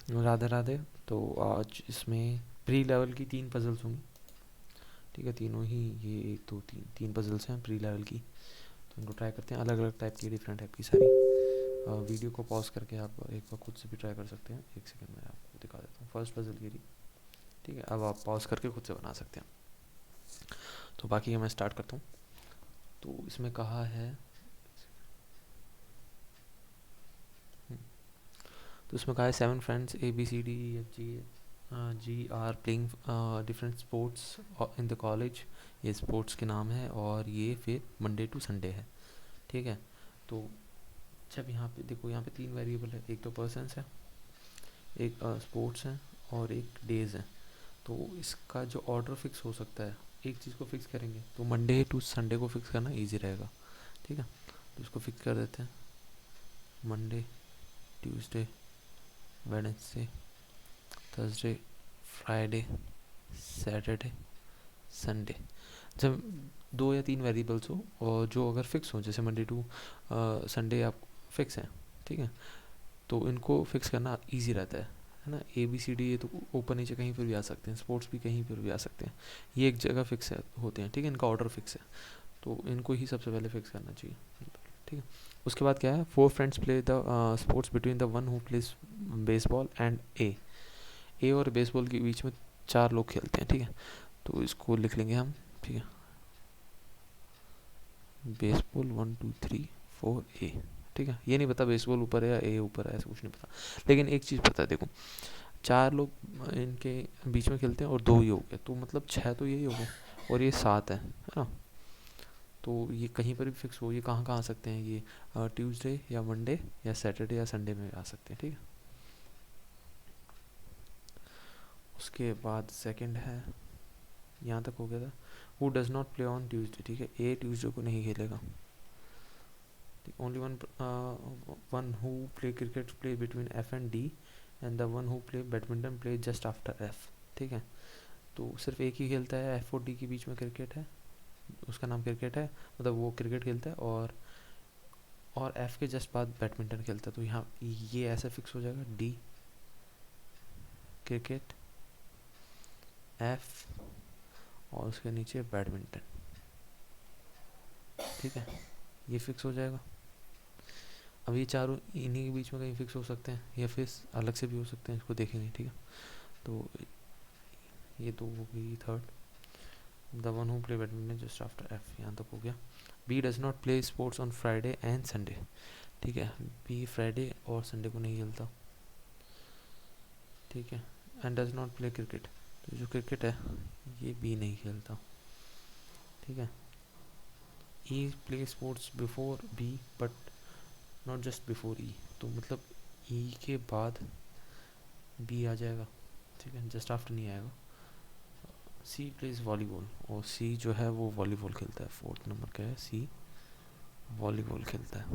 राधे राधे। तो आज इसमें प्री लेवल की 3 पजल्स होंगी। ठीक है, तीनों ही ये 1 2 3 पजल्स हैं प्री लेवल की। तो इनको ट्राई करते हैं, अलग अलग टाइप की, डिफरेंट टाइप की सारी। वीडियो को पॉज करके आप एक बार खुद से भी ट्राई कर सकते हैं। 1 सेकंड में आपको दिखा देता हूँ। फर्स्ट पजल की थी। ठीक है, अब आप पॉज करके खुद से बना सकते हैं। तो बाकी का मैं स्टार्ट करता हूँ। तो इसमें कहा है, तो इसमें कहा है 7 friends ABCDEFG are playing different sports in the college. ये स्पोर्ट्स के नाम है और ये फिर मंडे टू संडे है। ठीक है, तो जब यहाँ पे देखो, यहाँ पे 3 वेरिएबल है। एक तो पर्सन्स है, एक स्पोर्ट्स है और एक डेज है। तो इसका जो ऑर्डर फिक्स हो सकता है, एक चीज़ को फिक्स करेंगे तो मंडे टू संडे को फिक्स करना इजी रहेगा। ठीक है, तो इसको फिक्स कर देते हैं। Monday, Tuesday, Wednesday, Thursday, Friday, Saturday, Sunday. जब 2 या 3 वेरिएबल्स हो और जो अगर फिक्स हो, जैसे मंडे टू संडे आप फिक्स हैं, ठीक है, तो इनको फिक्स करना इजी रहता है ना। ABCD ये तो ऊपर नीचे कहीं पर भी आ सकते हैं, स्पोर्ट्स भी कहीं पर भी आ सकते हैं। ये एक जगह फिक्स है होते हैं। ठीक है, इनका ऑर्डर फिक्स है, तो इनको ही सबसे पहले फिक्स करना चाहिए। ठीक है, उसके बाद क्या है, 4 friends play the sports between the one who plays baseball and A और बेसबॉल के बीच में 4 लोग खेलते हैं। ठीक है, तो इसको लिख लेंगे हम। ठीक है, बेसबॉल 1 2 3 4 ए। ठीक है, ये नहीं पता बेसबॉल ऊपर है या ए ऊपर है, ऐसा कुछ नहीं पता। लेकिन एक चीज़ पता है, देखो 4 लोग इनके बीच में खेलते हैं और 2 ही हो गए, तो मतलब 6 तो यही हो गए और ये 7 है ना। तो ये कहीं पर भी फिक्स हो, ये कहाँ कहाँ आ सकते हैं, ये ट्यूसडे या मंडे या सैटरडे या संडे में आ सकते हैं। ठीक है, उसके बाद सेकंड है, यहाँ तक हो गया था। Who does not play on Tuesday. ठीक है, ए ट्यूसडे को नहीं खेलेगा। Only one who play cricket play between F and D and the one who play badminton play just after F। ठीक है, तो सिर्फ एक ही खेलता है, F और D के बीच में क्रिकेट है, उसका नाम क्रिकेट है, मतलब वो क्रिकेट खेलता है और F के जस्ट बाद बैडमिंटन खेलता है। तो यहाँ ये ऐसा फिक्स हो जाएगा, D क्रिकेट, F और उसके नीचे बैडमिंटन। ठीक है, ये फिक्स हो जाएगा। अब ये चारों इन्हीं के बीच में कहीं फिक्स हो सकते हैं या फिर अलग से भी हो सकते हैं, इसको देखेंगे। ठीक है, तो ये तो हो गई third, the one who play badminton just after F, यहाँ तक हो गया। B does not play sports on Friday and Sunday. ठीक है, B फ्राइडे और संडे को नहीं खेलता। ठीक है, and does not play cricket, तो जो क्रिकेट है ये B नहीं खेलता। ठीक है, E play sports before B but not just before E, तो मतलब E के बाद B आ जाएगा। ठीक है, जस्ट आफ्टर नहीं आएगा। C प्लेज वॉलीबॉल और C जो है वो वॉलीबॉल खेलता है। 4th नंबर का है, C वॉलीबॉल खेलता है।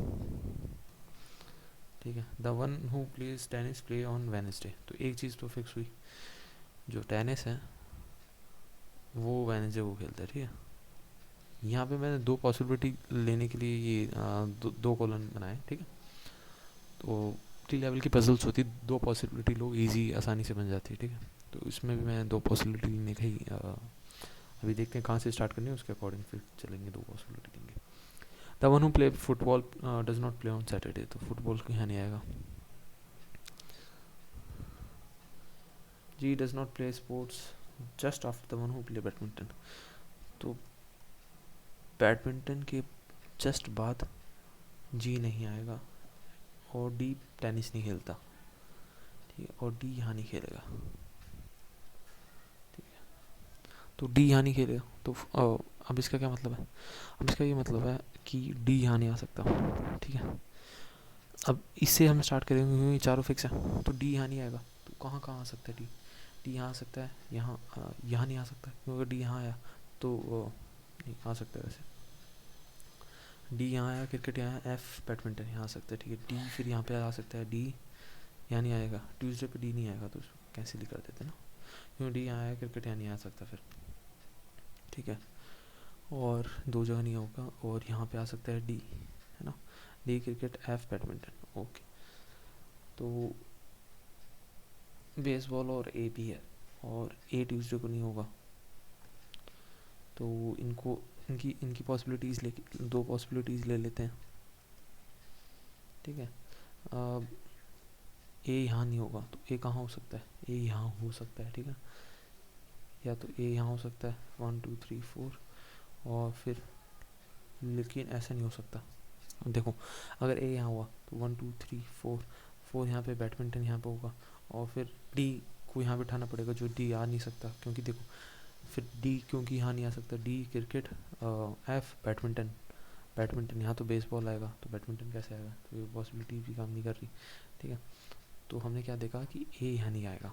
ठीक है, the one who pledge tennis play on Wednesday, तो एक चीज़ तो फिक्स हुई, जो टेनिस है वो वेनसडे को खेलता है। ठीक है, यहाँ पे मैंने 2 पॉसिबिलिटी लेने के लिए ये 2 कॉलम बनाए। ठीक है, तो टी लेवल की पजल्स होती, 2 पॉसिबिलिटी लो, इजी आसानी से बन जाती है। ठीक है, तो इसमें भी मैं 2 पॉसिबिलिटी लेने का ही अभी देखते हैं कहाँ से स्टार्ट करनी है, उसके अकॉर्डिंग फिर चलेंगे। 2 पॉसिबिलिटी लेंगे। The one who play football does not play on Saturday, तो फुटबॉल को यहाँ नहीं आएगा। G does not play sports just after the one who play badminton, तो बैडमिंटन के जस्ट बाद जी नहीं आएगा और डी टेनिस नहीं खेलता। ठीक है, और डी यहाँ नहीं खेलेगा। ठीक है, तो डी यहाँ नहीं खेलेगा, तो अब इसका क्या मतलब है, अब इसका ये मतलब है कि डी यहाँ नहीं आ सकता। ठीक है, अब इससे हम स्टार्ट करेंगे क्योंकि चारों फिक्स है, तो डी यहाँ नहीं आएगा। तो कहाँ कहाँ आ सकता है डी, डी यहाँ आ सकता है, यहाँ यहाँ नहीं आ सकता क्योंकि डी यहाँ आया तो नहीं आ सकता है। वैसे डी यहाँ आया, क्रिकेट यहाँ आया, एफ बैडमिंटन यहाँ आ सकता है। ठीक है, डी फिर यहाँ पे आ सकता है, डी यहाँ नहीं आएगा, ट्यूसडे पे डी नहीं आएगा, तो उसको कैंसिल ही कर देते ना, क्योंकि डी यहाँ आया, क्रिकेट यहाँ नहीं आ सकता फिर। ठीक है, और 2 जगह नहीं होगा, और यहाँ पे आ सकता है डी, है ना, D cricket, F badminton. Okay, तो बेसबॉल और ए भी है, और ए ट्यूसडे को नहीं होगा। तो इनको इनकी इनकी पॉसिबिलिटीज़ ले, दो पॉसिबिलिटीज़ ले लेते हैं, ठीक है। अब ए यहाँ नहीं होगा तो ए कहाँ हो सकता है, ए यहाँ हो सकता है, ठीक है। या तो ए यहाँ हो सकता है 1 2 3 4, और फिर लेकिन ऐसा नहीं हो सकता। देखो अगर ए यहाँ हुआ तो 1 2 3 4, 4 यहाँ पे, बैडमिंटन यहाँ पे होगा, और फिर डी को यहाँ बिठाना पड़ेगा, जो डी आ नहीं सकता, क्योंकि देखो फिर डी क्योंकि यहाँ नहीं आ सकता, D cricket, F badminton, badminton यहाँ तो बेसबॉल आएगा, तो बैडमिंटन कैसे आएगा, तो ये पॉसिबिलिटी भी काम नहीं कर रही, ठीक है। तो हमने क्या देखा कि ए यहाँ नहीं आएगा,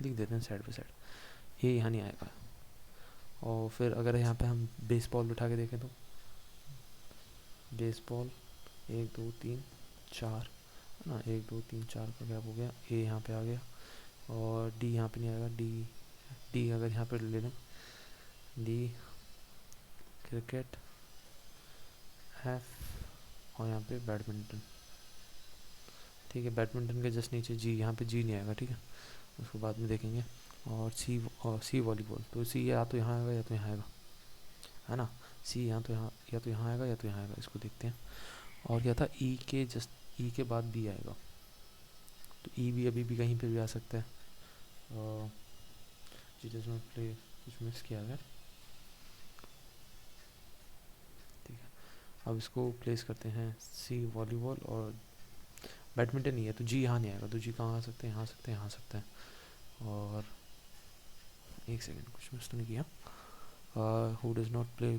लिख देते हैं साइड बाई साइड, ए यहाँ नहीं आएगा। और फिर अगर यहाँ पे हम बेसबॉल बिठा के देखें तो बेसबॉल 1 2 3 4 है ना, 1 2 3 4 का गैप हो गया, ए यहाँ पे आ गया, और डी यहाँ पे नहीं आएगा, डी अगर यहाँ पे ले लें, डी क्रिकेट, एफ, और यहाँ पे बैडमिंटन, ठीक है। बैडमिंटन के जस्ट नीचे जी, यहाँ पे जी नहीं आएगा, ठीक है, उसको बाद में देखेंगे। और सी वॉलीबॉल, तो सी या तो यहाँ आएगा या तो यहाँ आएगा, है ना। सी यहाँ तो यहाँ, या तो यहाँ आएगा या तो यहाँ आएगा, इसको देखते हैं। और क्या था, ई के जस्ट, ई के बाद बी आएगा, तो ई भी अभी भी कहीं पे भी आ सकता है। जी डज नॉट प्ले, कुछ मिस किया है, ठीक है। अब इसको प्लेस करते हैं, सी वॉलीबॉल और बैडमिंटन नहीं है तो जी यहाँ नहीं आएगा, तो जी कहाँ आ सकते हैं, यहाँ आ सकते हैं, यहाँ आ सकते हैं। और एक सेकेंड, कुछ मिस तो नहीं किया। Who does not play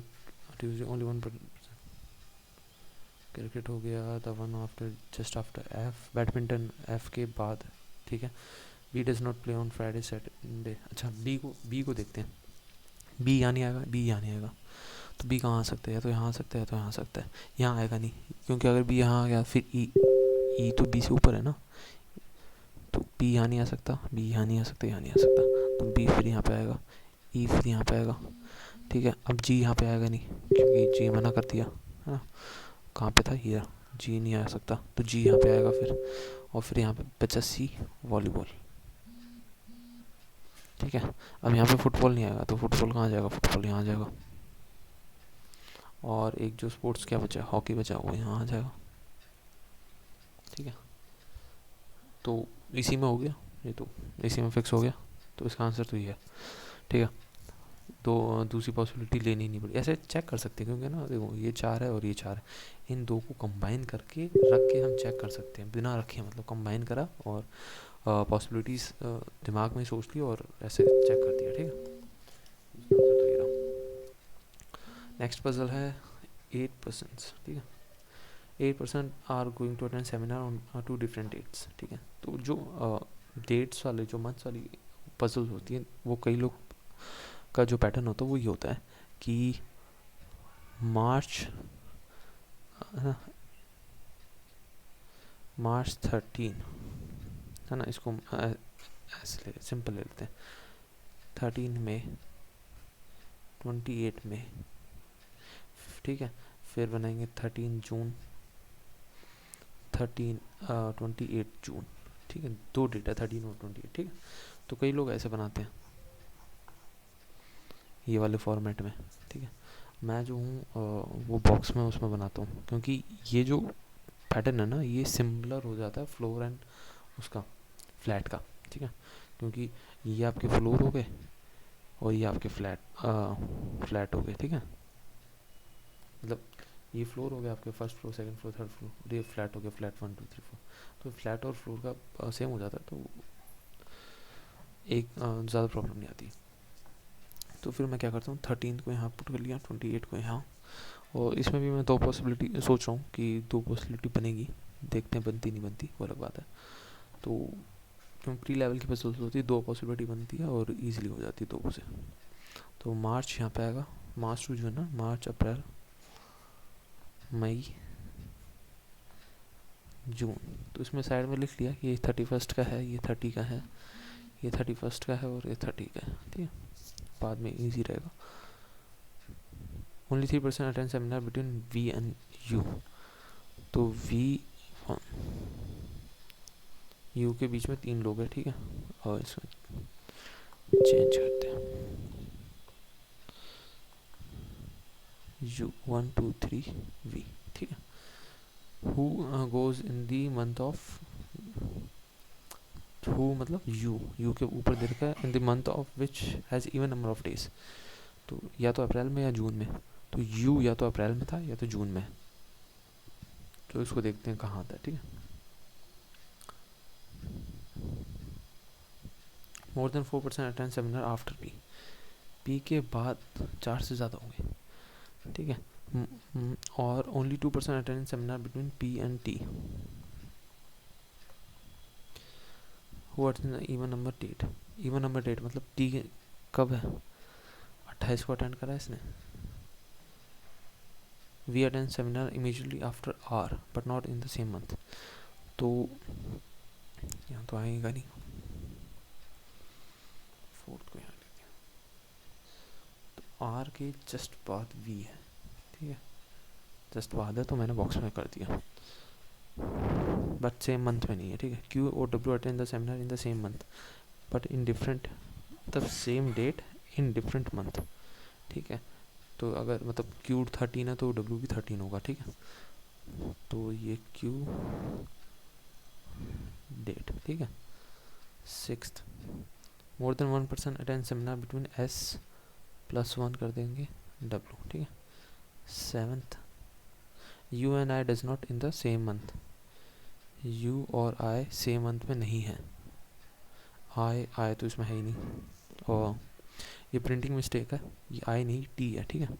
Tuesday, only 1%, cricket हो गया, the one after, just after F, badminton F के बाद, ठीक है। B does not play on Friday Saturday, अच्छा बी को देखते हैं, बी यहाँ नहीं आएगा, बी यहाँ नहीं आएगा, तो बी कहाँ आ सकता है, या तो यहाँ आ सकता है या तो यहाँ आ सकता है, यहाँ आएगा नहीं, क्योंकि अगर बी यहाँ आ गया फिर ई तो बी से ऊपर है ना, तो बी यहाँ नहीं आ सकता, बी यहाँ नहीं आ सकता, यहाँ नहीं आ सकता, तो बी फिर यहाँ पे आएगा, ई फिर यहाँ पे आएगा, ठीक है। अब जी यहाँ पे आएगा नहीं, क्योंकि जी मना कर दिया, है ना। कहाँ पे था ये, जी नहीं आ सकता, तो जी यहाँ पे आएगा फिर, और फिर यहाँ पे बचा सी वॉलीबॉल, ठीक है। अब यहाँ पे फुटबॉल नहीं आएगा, तो फुटबॉल कहाँ जाएगा, फुटबॉल यहाँ आ जाएगा, और एक जो स्पोर्ट्स क्या बचा, हॉकी बचा, वो यहाँ आ जाएगा, ठीक है। तो इसी में हो गया, ये तो इसी में फिक्स हो गया, तो इसका आंसर तो ये है, ठीक है। तो दूसरी पॉसिबिलिटी लेनी नहीं पड़ी, ऐसे चेक कर सकते हैं, क्योंकि ना देखो ये 4 है और ये 4 है, इन दो को कंबाइन करके रख के हम चेक कर सकते हैं, बिना रखे, मतलब कंबाइन करा और पॉसिबिलिटीज़ दिमाग में सोच ली और ऐसे चेक कर दिया, ठीक है। इसका आंसर तो ये रहा। नेक्स्ट पजल है 8%, ठीक है। 8% are going to attend seminar on 2 different dates, ठीक है। तो जो डेट्स वाले, जो मंथ्स वाली पजल होती है, वो कई लोग का जो पैटर्न होता है वो ये होता है कि मार्च, मार्च 13, है ना, इसको ऐसे सिंपल ले लेते हैं, 13 में, 28 में, ठीक है। फिर बनाएंगे 13 जून, 28 जून, ठीक है। दो डेट है 13 और 28, ठीक है। तो कई लोग ऐसे बनाते हैं ये वाले फॉर्मेट में, ठीक है। मैं जो हूँ वो बॉक्स में उसमें बनाता हूँ, क्योंकि ये जो पैटर्न है ना, ये सिमिलर हो जाता है फ्लोर एंड उसका, फ्लैट का, ठीक है। क्योंकि ये आपके फ्लोर हो गए और ये आपके फ्लैट हो गए, ठीक है। मतलब ये फ्लोर हो गया आपके first floor, second floor, third floor, और ये फ्लैट हो गया, फ्लैट 1 2 3 4, तो फ्लैट और फ्लोर का सेम हो जाता है, तो एक ज़्यादा प्रॉब्लम नहीं आती। तो फिर मैं क्या करता हूँ, 13 को यहाँ पुट कर लिया, 28 को यहाँ, और इसमें भी मैं दो पॉसिबिलिटी सोच रहा हूँ कि दो पॉसिबिलिटी बनेगी, देखते हैं बनती नहीं बनती, वो अलग बात है। तो क्यों प्री लेवल की पजल्स होती है, दो पॉसिबिलिटी बनती है और इजीली हो जाती है दो से। तो मार्च यहाँ पे आएगा, मार्च टू जून ना, मार्च अप्रैल मई जून, तो इसमें साइड में लिख लिया कि ये 31 का है, ये 30 का है, ये 31 का है और ये 30 का है, ठीक है। बाद में इजी रहेगा। Only 3% attend seminar between V and U, तो वी यू के बीच में 3 लोग हैं, ठीक है, और इसको चेंज करते हैं, यू 1 2 3 वी, ठीक है। Who goes in the month of, who मतलब यू के ऊपर दे रखा है, in the month of which has even number of days, तो या तो अप्रैल में या जून में, तो यू या तो अप्रैल में था या तो जून में, तो इसको देखते हैं कहाँ आता है, ठीक है। More than 4% attend seminar after P, P के बाद 4 से ज़्यादा होंगे, ठीक है, और only 2% attend seminar between P and T, who attend even number date, even number date मतलब टी कब है, 28 को अटेंड करा है इसने। V attend seminar immediately after R but not in the same month, तो यहाँ तो आएगा नहीं, फोर्थ को यहाँ लेते हैं, तो आर के जस्ट बाद वी है, ठीक है, जस्ट बाद है तो मैंने बॉक्स में कर दिया, बट सेम मंथ में नहीं है, ठीक है। क्यू और W attend the seminar in the same month but in different, the same date in different month, ठीक है। तो अगर मतलब क्यू 13 है तो डब्ल्यू भी 13 होगा, ठीक है, तो ये क्यू डेट, ठीक है। 6th, more than 1% attend seminar between S plus 1 कर देंगे डब्ल्यू, ठीक है। 7th, you and I does not in the same month, you और आई सेम मंथ में नहीं है, आई तो इसमें है ही नहीं, और ये प्रिंटिंग मिस्टेक है, ये आई नहीं टी है, ठीक है,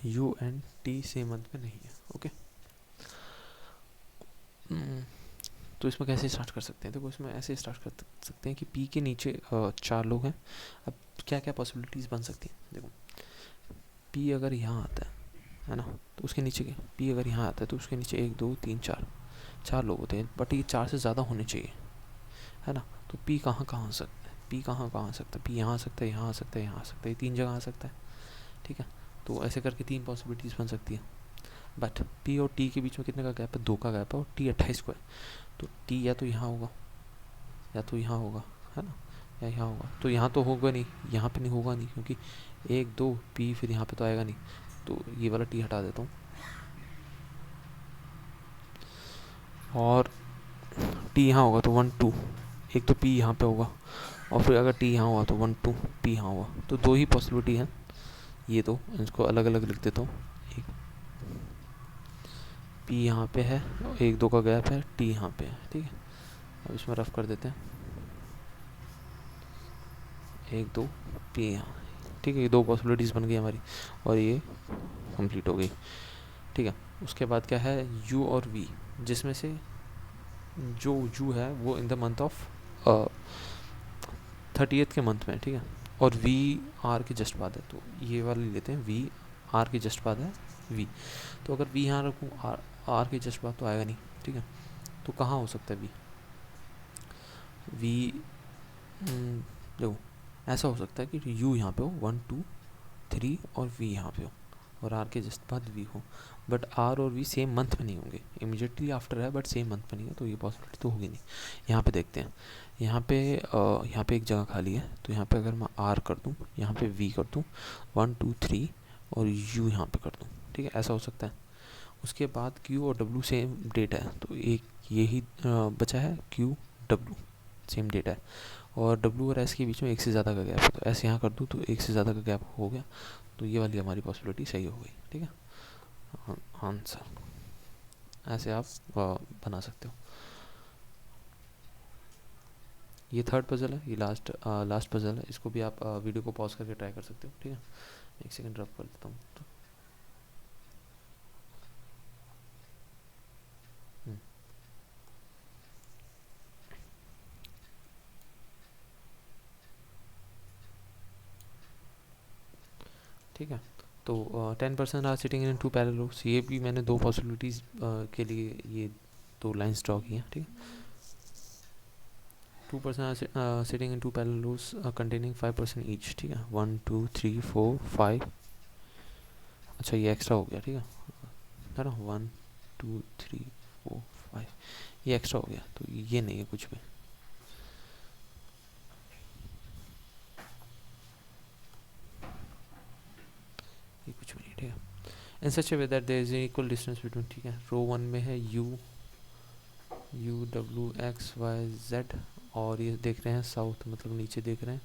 you and T same month में नहीं है, ओके। तो इसमें कैसे स्टार्ट कर सकते हैं, देखो इसमें ऐसे स्टार्ट कर सकते हैं कि पी के नीचे 4 लोग हैं, अब क्या क्या पॉसिबिलिटीज़ बन सकती हैं, देखो पी अगर यहाँ आता है ना, तो उसके नीचे पी अगर यहाँ आता है तो उसके नीचे 1 2 3 4 लोग होते हैं, बट ये 4 से ज़्यादा होने चाहिए, है ना। तो पी कहाँ कहाँ आ सकता है, पी कहाँ कहाँ आ सकता है, पी यहाँ आ सकता है, यहाँ आ सकता है, यहाँ आ सकता है, 3 जगह आ सकता है, ठीक है। तो ऐसे करके 3 पॉसिबिलिटीज़ बन सकती है, बट पी और टी के बीच में कितने का गैप है, 2 का गैप है, और टी 28 को है, तो टी या तो यहाँ होगा या तो यहाँ होगा, है ना, या यहाँ होगा, तो यहाँ तो होगा नहीं, यहाँ पे नहीं होगा नहीं, क्योंकि 1 2 पी फिर यहाँ पे तो आएगा नहीं, तो ये वाला टी हटा देता हूँ, और टी यहाँ होगा तो 1 2, एक तो पी यहाँ पे होगा, और फिर अगर टी यहाँ हुआ तो 1 2 पी यहाँ हुआ, तो 2 ही पॉसिबिलिटी है, ये तो इसको अलग अलग लिख देता हूँ, एक पी यहाँ पे है, 1 2 का गैप है, टी यहाँ पे है, ठीक है। अब इसमें रफ कर देते हैं, 1 2 पी यहाँ, ठीक है, ये 2 पॉसिबिलिटीज़ बन गई हमारी, और ये कंप्लीट हो गई, ठीक है। उसके बाद क्या है, यू और वी, जिसमें से जो यू है वो in the month of 30th के मंथ में, ठीक है, और वी आर के जस्ट बाद है, तो ये वाली लेते हैं, वी आर के जस्ट बाद है वी, तो अगर वी यहाँ रखूँ आर के जस्ट बाद तो आएगा नहीं, ठीक है, तो कहाँ हो सकता है वी, वी देखो ऐसा हो सकता है कि यू यहाँ पे हो 1 2 3 और वी यहाँ पे हो, और आर के जस्ट बाद वी हो, बट आर और वी सेम मंथ में नहीं होंगे, इमीडिएटली आफ्टर है बट सेम मंथ में नहीं है, तो ये पॉसिबिलिटी तो होगी नहीं। यहाँ पे देखते हैं, यहाँ पे एक जगह खाली है, तो यहाँ पे अगर मैं आर कर दूँ, यहाँ पे वी कर दूँ, 1 2 3 और यू यहाँ पे कर दूँ, ठीक है, ऐसा हो सकता है। उसके बाद क्यू और डब्ल्यू सेम डेट है, तो एक यही बचा है, क्यू डब्ल्यू सेम डेट है, और डब्ल्यू और एस के बीच में 1 से ज़्यादा का गैप है, तो एस यहाँ कर दूँ तो 1 से ज़्यादा का गैप हो गया, तो ये वाली हमारी पॉसिबिलिटी सही हो गई, ठीक है, आंसर ऐसे आप बना सकते हो। ये थर्ड पजल है, ये लास्ट पजल है, इसको भी आप वीडियो को पॉज करके ट्राई कर सकते हो, ठीक है। एक सेकंड ड्रॉप कर देता हूँ, तो ठीक है। तो 10% are sitting in 2 parallel rows, ये भी मैंने 2 पॉसिबिलिटीज़ के लिए ये 2 लाइन्स ड्रॉ की हैं, ठीक है। 2% are sitting in 2 parallel rows containing 5% each, ठीक है, 1 2 3 4 5, अच्छा ये एक्स्ट्रा हो गया, ठीक है ना, 1 2 3 4 वाई, ये एक्स्ट्रा हो गया, तो ये नहीं है कुछ भी। ये कुछ भी नहीं, ठीक है। In such a way that there is equal distance between, ठीक है। रो 1 में है U W X Y Z, और ये देख रहे हैं साउथ, मतलब नीचे देख रहे हैं,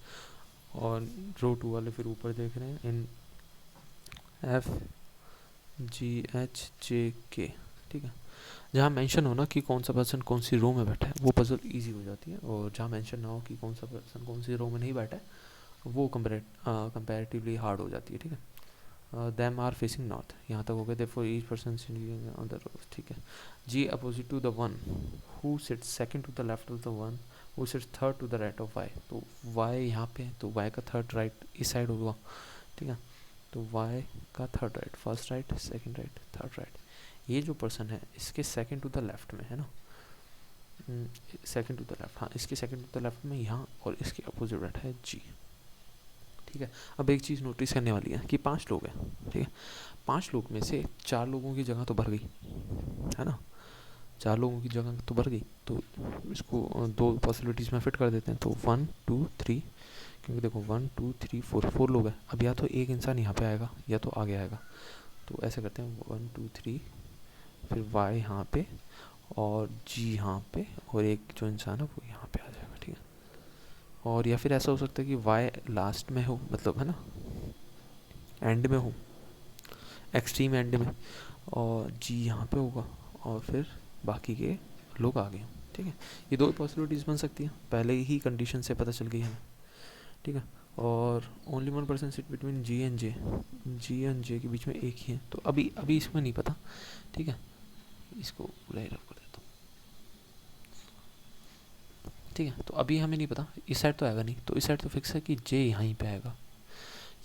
और रो 2 वाले फिर ऊपर देख रहे हैं in F G H J के, ठीक है। जहाँ मेंशन हो ना कि कौन सा पर्सन कौन सी रो में बैठा है, वो पजल इजी हो जाती है, और जहाँ मेंशन ना हो कि कौन सा पर्सन कौन सी रो में नहीं बैठा है, वो कंपेरेटिवली हार्ड हो जाती है, ठीक है। दैम आर फेसिंग नॉर्थ, यहाँ तक हो गए। Therefore each person on the row, ठीक है। G opposite to the one who sits second to the left of the one who sits third to the right of Y, तो Y यहाँ पे, तो वाई का थर्ड राइट इस side होगा, ठीक है। तो वाई का third right, first right, second right, third right. ये जो पर्सन है इसके सेकंड टू द लेफ्ट में है ना, सेकंड टू द लेफ्ट, हाँ इसके सेकंड टू द लेफ्ट में यहाँ, और इसके अपोजिट बैठा है जी, ठीक है। अब एक चीज़ नोटिस करने वाली है कि 5 लोग हैं, ठीक है। 5 लोग में से 4 लोगों की जगह तो भर गई, है ना, 4 लोगों की जगह तो भर गई, तो इसको 2 पॉसिबिलिटीज़ में फिट कर देते हैं। तो 1 2 3, क्योंकि देखो 1 2 3 4 लोग हैं। अब या तो एक इंसान यहाँ पे आएगा या तो आगे आएगा, तो ऐसे करते हैं 1 2 3, फिर वाई यहाँ पे और जी यहाँ पे, और एक जो इंसान है वो यहाँ पे आ जाएगा, ठीक है। और या फिर ऐसा हो सकता है कि वाई लास्ट में हो, मतलब है ना एंड में हो, एक्सट्रीम एंड में, और जी यहाँ पे होगा, और फिर बाकी के लोग आगे हों, ठीक है। ये 2 पॉसिबिलिटीज़ बन सकती हैं, पहले ही कंडीशन से पता चल गई है, ठीक है। और only 1% sit between G and J के बीच में एक ही है, तो अभी इसमें नहीं पता, ठीक है। इसको पूरा ही रफ कर देता हूँ, ठीक है। तो अभी हमें नहीं पता, इस साइड तो आएगा नहीं, तो इस साइड तो फिक्स है कि जे यहाँ पे आएगा,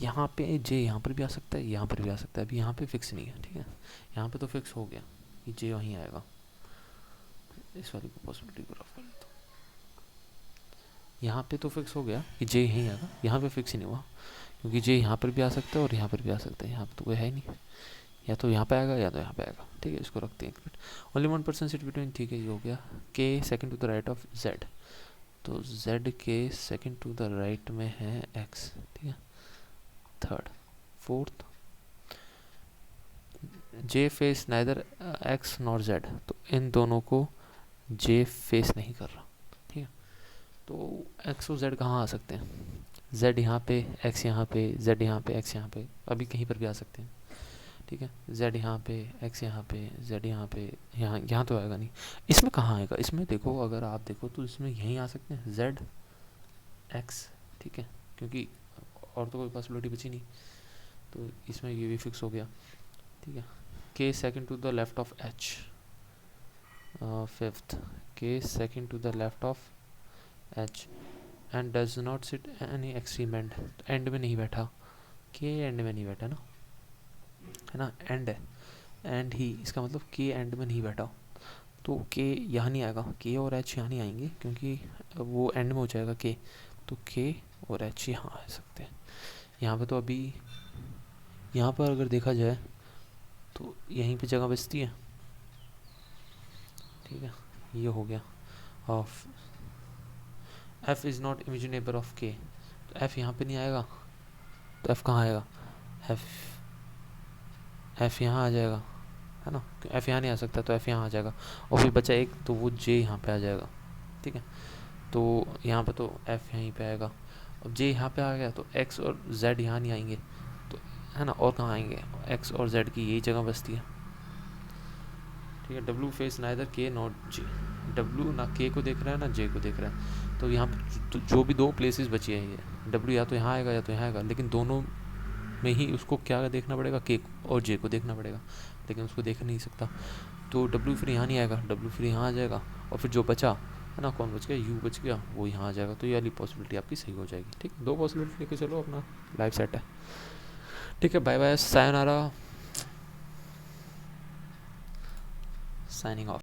यहाँ पे जे यहाँ पर भी आ सकता है, यहाँ पर भी आ सकता है, अभी यहाँ पे फिक्स नहीं है, ठीक है। यहाँ पे तो फिक्स हो गया कि जे वहीं आएगा, इस वाली को पॉसिबिलिटी को रफ कर देता हूँ। यहाँ पे तो फिक्स हो गया कि जे यहीं आएगा, यहाँ पे फिक्स ही नहीं हुआ, क्योंकि जे यहाँ पर भी आ सकता है और यहाँ पर भी आ सकता है, यहाँ पर तो कोई है ही नहीं, या तो यहाँ पे आएगा या तो यहाँ पे आएगा, ठीक है। इसको रखते हैं एक मिनट। ओनली 1% सिट बिटवीन, ठीक है, ये हो गया। K second to the right of Z, तो जेड के सेकंड टू द राइट में है एक्स, ठीक है। Third, fourth, J face neither X nor Z, तो इन दोनों को जे फेस नहीं कर रहा, ठीक है। तो एक्स और जेड कहाँ आ सकते हैं, जेड यहाँ पे, एक्स यहाँ पे, जेड यहाँ पे, एक्स यहाँ पे, अभी कहीं पर भी आ सकते हैं, ठीक है। जेड यहाँ पे, एक्स यहाँ पे, जेड यहाँ पे, यहाँ तो आएगा नहीं। इसमें कहाँ आएगा, इसमें देखो, अगर आप देखो तो इसमें यहीं आ सकते हैं जेड एक्स, ठीक है, क्योंकि और तो कोई पॉसिबिलिटी बची नहीं, तो इसमें ये भी फिक्स हो गया, ठीक है। K second to the left of H, fifth, K second to the left of H and does not sit any extreme end, end में नहीं बैठा, के एंड में नहीं बैठा ना, है ना, एंड है, एंड ही, इसका मतलब के एंड में नहीं बैठा, तो के यहाँ नहीं आएगा, के और एच यहाँ नहीं आएंगे, क्योंकि वो एंड में हो जाएगा के, तो के और एच यहाँ आ सकते हैं। यहाँ पे तो अभी, यहाँ पर अगर देखा जाए तो यहीं पे जगह बचती है, ठीक है। ये हो गया। Of F is not imagine neighbour of के, तो एफ यहाँ पे नहीं आएगा, तो एफ कहाँ आएगा, एफ यहाँ आ जाएगा, है ना, एफ यहाँ नहीं आ सकता, तो एफ यहाँ आ जाएगा, और फिर बचा एक, तो वो जे यहाँ पे आ जाएगा, ठीक है। तो यहाँ पे तो एफ यहीं पे आएगा, अब जे यहाँ पे आ गया, तो एक्स और जेड यहाँ नहीं आएंगे, तो है ना, और कहाँ आएंगे, एक्स और जेड की यही जगह बचती है, ठीक है। डब्ल्यू फेस नाइदर के नॉट जे, डब्ल्यू ना के को देख रहा है ना जे को देख रहा है, तो यहाँ पे जो भी 2 प्लेसेस बची है, ये डब्ल्यू या तो यहाँ आएगा या तो यहाँ आएगा, लेकिन दोनों में ही उसको क्या देखना पड़ेगा, के और जे को देखना पड़ेगा, लेकिन उसको देख नहीं सकता, तो डब्ल्यू फिर यहाँ नहीं आएगा, डब्ल्यू फिर यहाँ आ जाएगा, और फिर जो बचा है ना, कौन बच गया, यू बच गया, वो यहाँ आ जाएगा, तो ये वाली पॉसिबिलिटी आपकी सही हो जाएगी, ठीक है। 2 पॉसिबिलिटी लेके चलो, अपना लाइफ सेट है, ठीक है। Bye bye, sayonara, signing of.